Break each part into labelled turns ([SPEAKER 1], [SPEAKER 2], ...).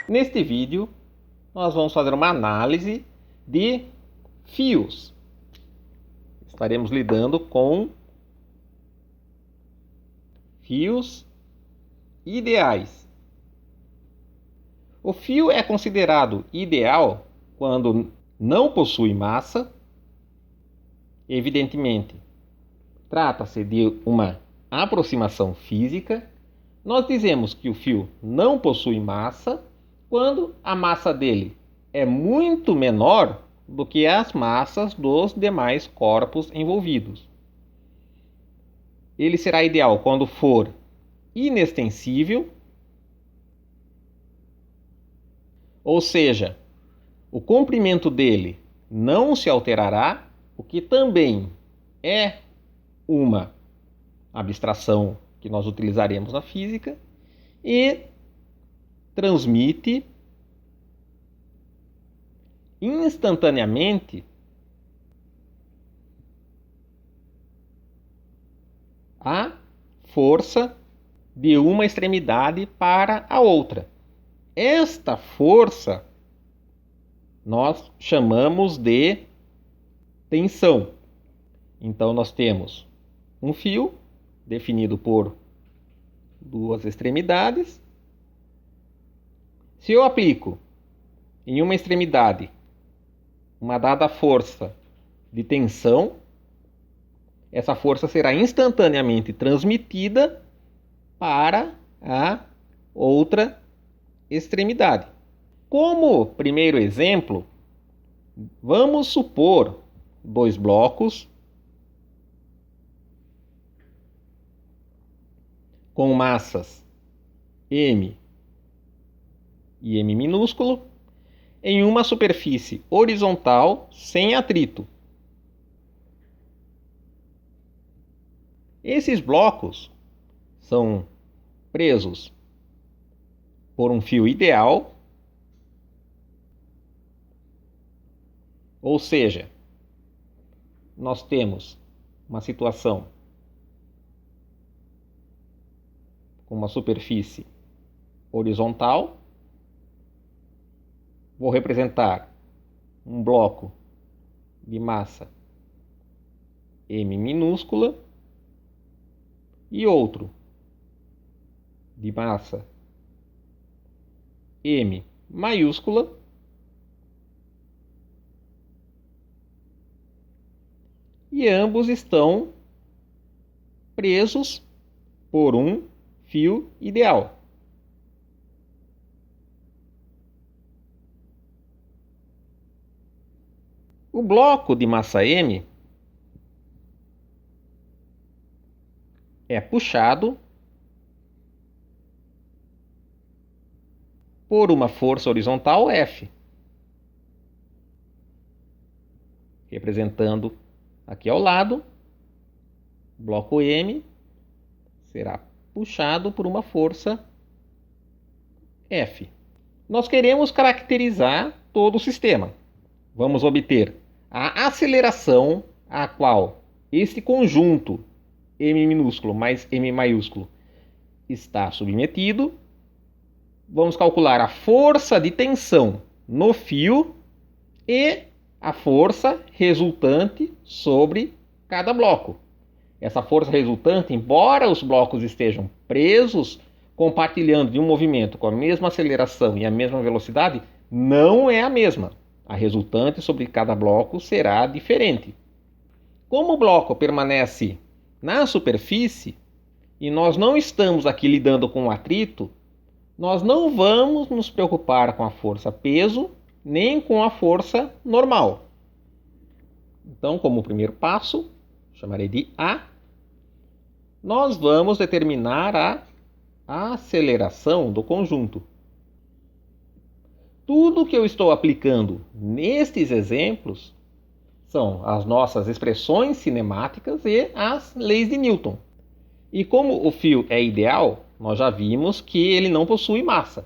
[SPEAKER 1] Neste vídeo, nós vamos fazer uma análise de fios. Estaremos lidando com fios ideais. O fio é considerado ideal quando não possui massa. Evidentemente, trata-se de uma aproximação física. Nós dizemos que o fio não possui massa quando a massa dele é muito menor do que as massas dos demais corpos envolvidos. Ele será ideal quando for inextensível, ou seja, o comprimento dele não se alterará, o que também é uma abstração que nós utilizaremos na física, e transmite instantaneamente a força de uma extremidade para a outra. Esta força nós chamamos de tensão. Então nós temos um fio definido por duas extremidades. Se eu aplico em uma extremidade uma dada força de tensão, essa força será instantaneamente transmitida para a outra extremidade. Como primeiro exemplo, vamos supor dois blocos com massas M e M minúsculo em uma superfície horizontal sem atrito. Esses blocos são presos por um fio ideal, ou seja, nós temos uma situação com uma superfície horizontal. Vou representar um bloco de massa M minúscula e outro de massa M maiúscula, e ambos estão presos por um fio ideal. O bloco de massa M é puxado por uma força horizontal F, representando aqui ao lado, o bloco M será puxado por uma força F. Nós queremos caracterizar todo o sistema. Vamos obter a aceleração a qual este conjunto M minúsculo mais M maiúsculo está submetido. Vamos calcular a força de tensão no fio e a força resultante sobre cada bloco. Essa força resultante, embora os blocos estejam presos, compartilhando de um movimento com a mesma aceleração e a mesma velocidade, não é a mesma. A resultante sobre cada bloco será diferente. Como o bloco permanece na superfície e nós não estamos aqui lidando com o atrito, nós não vamos nos preocupar com a força peso nem com a força normal. Então, como primeiro passo, chamarei de A, nós vamos determinar a aceleração do conjunto. Tudo que eu estou aplicando nestes exemplos são as nossas expressões cinemáticas e as leis de Newton. E como o fio é ideal, nós já vimos que ele não possui massa.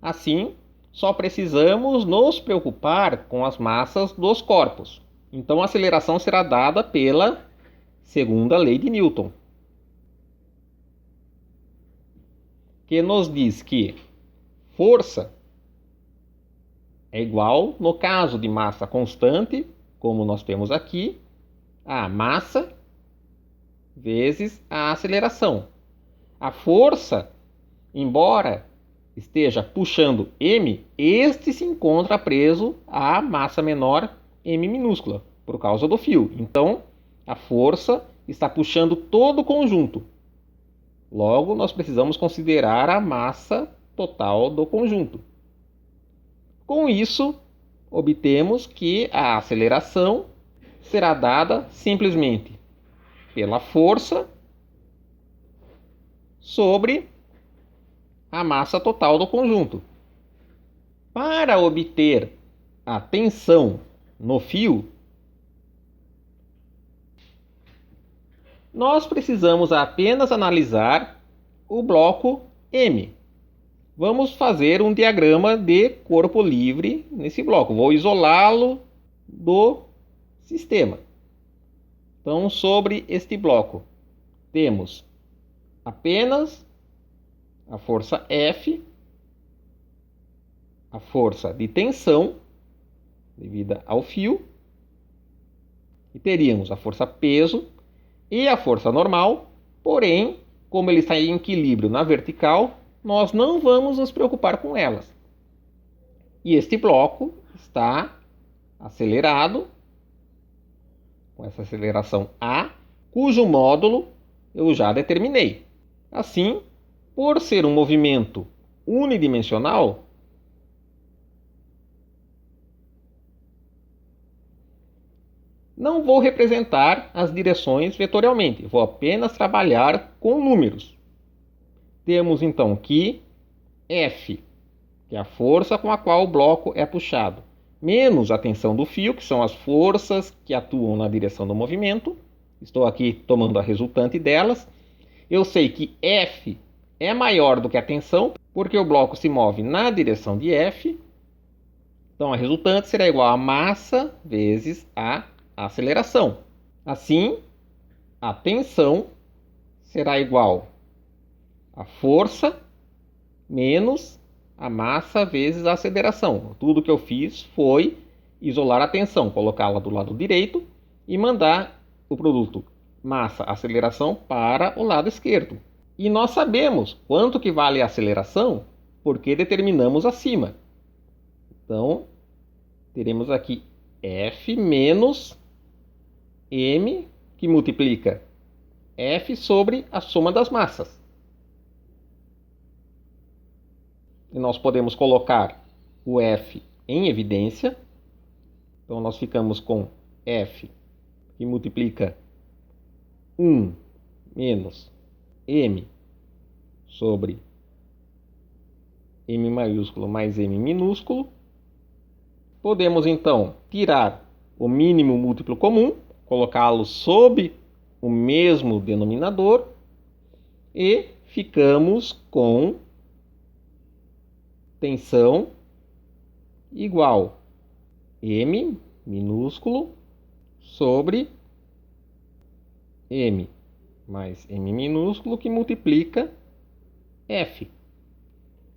[SPEAKER 1] Assim, só precisamos nos preocupar com as massas dos corpos. Então a aceleração será dada pela segunda lei de Newton, que nos diz que força é igual, no caso de massa constante, como nós temos aqui, a massa vezes a aceleração. A força, embora esteja puxando m, este se encontra preso à massa menor m minúscula, por causa do fio. Então, a força está puxando todo o conjunto. Logo, nós precisamos considerar a massa total do conjunto. Com isso, obtemos que a aceleração será dada simplesmente pela força sobre a massa total do conjunto. Para obter a tensão no fio, nós precisamos apenas analisar o bloco M. Vamos fazer um diagrama de corpo livre nesse bloco. Vou isolá-lo do sistema. Então, sobre este bloco, temos apenas a força F, a força de tensão devida ao fio, e teríamos a força peso e a força normal, porém, como ele está em equilíbrio na vertical, nós não vamos nos preocupar com elas. E este bloco está acelerado, com essa aceleração A, cujo módulo eu já determinei. Assim, por ser um movimento unidimensional, não vou representar as direções vetorialmente, vou apenas trabalhar com números. Temos então que F, que é a força com a qual o bloco é puxado, menos a tensão do fio, que são as forças que atuam na direção do movimento. Estou aqui tomando a resultante delas. Eu sei que F é maior do que a tensão, porque o bloco se move na direção de F. Então a resultante será igual a massa vezes a aceleração. Assim, a tensão será igual a força menos a massa vezes a aceleração. Tudo que eu fiz foi isolar a tensão, colocá-la do lado direito e mandar o produto massa-aceleração para o lado esquerdo. E nós sabemos quanto que vale a aceleração porque determinamos acima. Então, teremos aqui F menos M, que multiplica F sobre a soma das massas. E nós podemos colocar o F em evidência. Então, nós ficamos com F, que multiplica 1 menos M sobre M maiúsculo mais M minúsculo. Podemos, então, tirar o mínimo múltiplo comum, colocá-lo sob o mesmo denominador e ficamos com tensão igual M minúsculo sobre M mais M minúsculo, que multiplica F.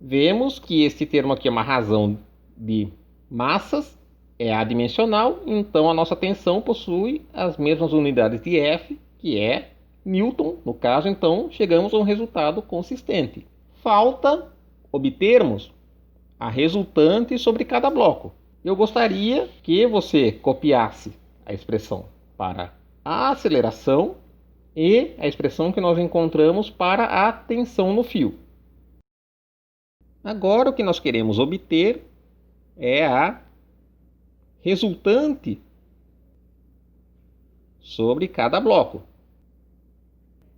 [SPEAKER 1] Vemos que este termo aqui é uma razão de massas, é adimensional, então a nossa tensão possui as mesmas unidades de F, que é Newton, no caso, então chegamos a um resultado consistente. Falta obtermos a resultante sobre cada bloco. Eu gostaria que você copiasse a expressão para a aceleração e a expressão que nós encontramos para a tensão no fio. Agora o que nós queremos obter é a resultante sobre cada bloco.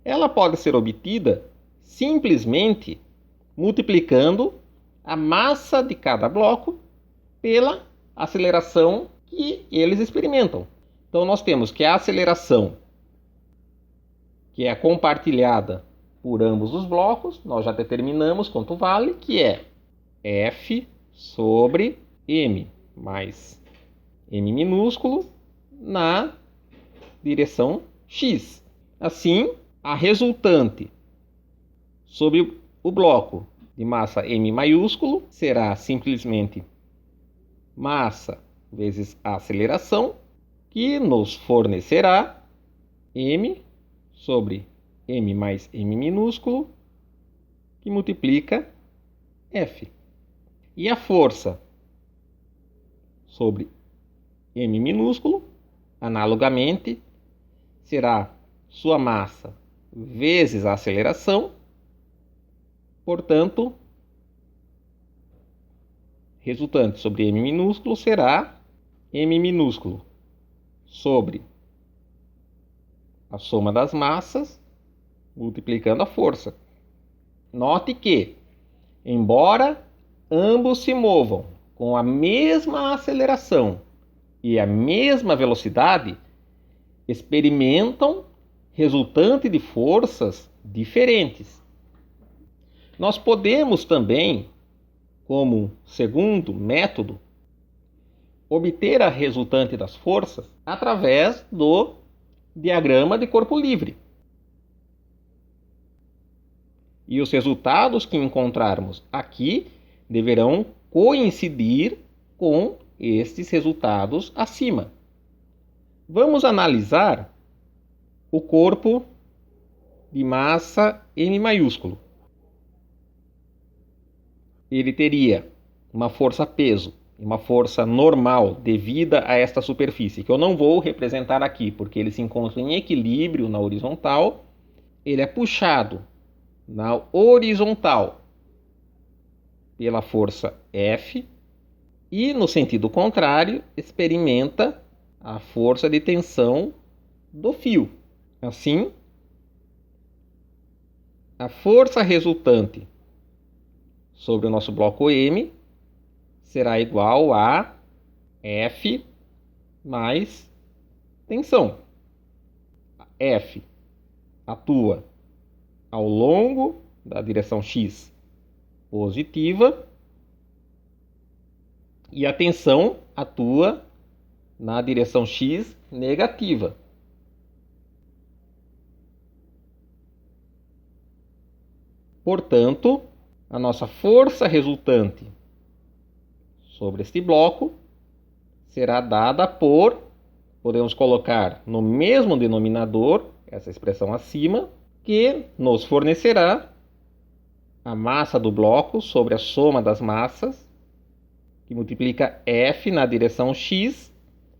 [SPEAKER 1] Ela pode ser obtida simplesmente multiplicando a massa de cada bloco pela aceleração que eles experimentam. Então nós temos que a aceleração, que é compartilhada por ambos os blocos, nós já determinamos quanto vale, que é F sobre M mais M minúsculo na direção X. Assim, a resultante sobre o bloco de massa M maiúsculo será simplesmente massa vezes a aceleração, que nos fornecerá m sobre m mais m minúsculo, que multiplica F. E a força sobre m minúsculo, analogamente, será sua massa vezes a aceleração, portanto, resultante sobre m minúsculo será m minúsculo sobre a soma das massas multiplicando a força. Note que, embora ambos se movam com a mesma aceleração e a mesma velocidade, experimentam resultante de forças diferentes. Nós podemos também, como segundo método, obter a resultante das forças através do diagrama de corpo livre. E os resultados que encontrarmos aqui deverão coincidir com estes resultados acima. Vamos analisar o corpo de massa M maiúsculo. Ele teria uma força-peso, uma força normal devida a esta superfície, que eu não vou representar aqui, porque ele se encontra em equilíbrio na horizontal. Ele é puxado na horizontal pela força F e, no sentido contrário, experimenta a força de tensão do fio. Assim, a força resultante sobre o nosso bloco M será igual a F mais tensão. F atua ao longo da direção X positiva e a tensão atua na direção X negativa. Portanto, a nossa força resultante sobre este bloco será dada por, podemos colocar no mesmo denominador, essa expressão acima, que nos fornecerá a massa do bloco sobre a soma das massas, que multiplica F na direção X,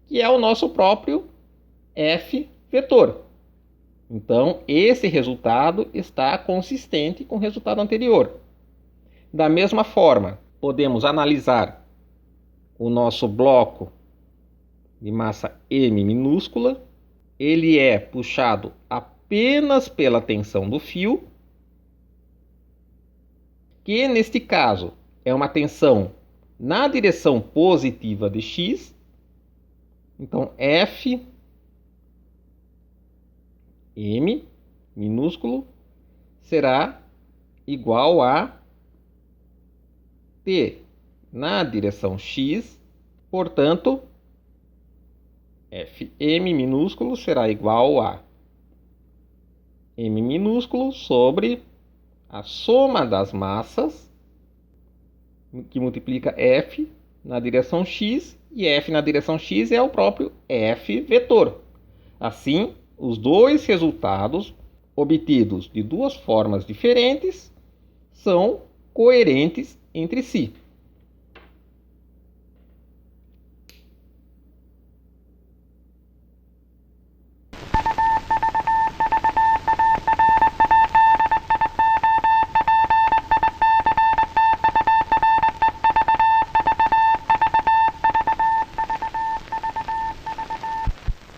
[SPEAKER 1] que é o nosso próprio F vetor. Então, esse resultado está consistente com o resultado anterior. Da mesma forma, podemos analisar o nosso bloco de massa M minúscula. Ele é puxado apenas pela tensão do fio, que neste caso é uma tensão na direção positiva de X. Então, F M minúsculo será igual a T na direção X, portanto, Fm minúsculo será igual a M minúsculo sobre a soma das massas, que multiplica F na direção X, e F na direção X é o próprio F vetor. Assim, os dois resultados obtidos de duas formas diferentes são coerentes entre si.